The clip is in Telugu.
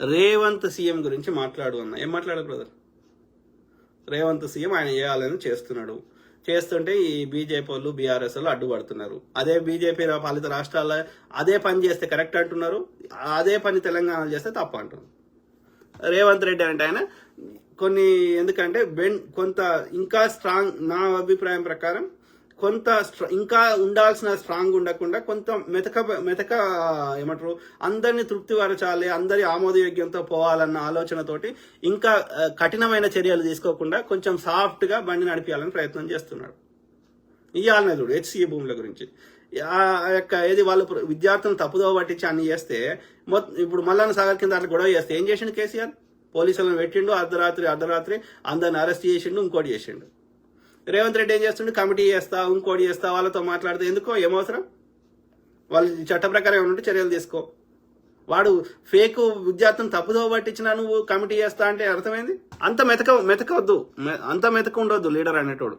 రేవంత్ సీఎం గురించి మాట్లాడు అన్న. ఏం మాట్లాడు బ్రదర్? రేవంత్ సీఎం ఆయన చేయాలని చేస్తున్నాడు. చేస్తుంటే ఈ బీజేపీ వాళ్ళు బీఆర్ఎస్ వాళ్ళు అడ్డుపడుతున్నారు. అదే బీజేపీ పాలిత రాష్ట్రాల్లో అదే పని చేస్తే కరెక్ట్ అంటున్నారు, అదే పని తెలంగాణలో చేస్తే తప్పు అంటున్నారు. రేవంత్ రెడ్డి అంటే ఆయన కొన్ని ఎందుకంటే కొంత ఇంకా స్ట్రాంగ్, నా అభిప్రాయం ప్రకారం కొంత ఇంకా ఉండాల్సిన స్ట్రాంగ్ ఉండకుండా కొంత మెతక ఏమంటారు అందరినీ తృప్తిపరచాలి, అందరి ఆమోదయోగ్యంతో పోవాలన్న ఆలోచనతోటి ఇంకా కఠినమైన చర్యలు తీసుకోకుండా కొంచెం సాఫ్ట్ గా బండి నడిపించాలని ప్రయత్నం చేస్తున్నాడు. ఇవ్వాలనే చూడు హెచ్సిఏ భూముల గురించి ఆ యొక్క ఏది వాళ్ళు విద్యార్థులను తప్పుదోవ పట్టించి అన్ని చేస్తే ఇప్పుడు మల్లన్న సాగర్ కింద అట్లా గొడవ చేస్తే ఏం చేసిండు కేసీఆర్? పోలీసులను పెట్టిండు, అర్ధరాత్రి అందరిని అరెస్ట్ చేసిండు, ఇంకోటి చేసిండు. రేవంత్ రెడ్డి ఏం చేస్తుండే? కమిటీ చేస్తా, ఇంకోటి చేస్తా, వాళ్ళతో మాట్లాడితే ఎందుకో ఏమవసరం? వాళ్ళు చట్ట ప్రకారం ఏమంటే చర్యలు తీసుకో. వాడు ఫేక్ విద్యార్థులను తప్పుదోవ పట్టించినా నువ్వు కమిటీ చేస్తా అంటే అర్థమైంది. అంత మెతక ఉండొద్దు లీడర్ అనేటోడు.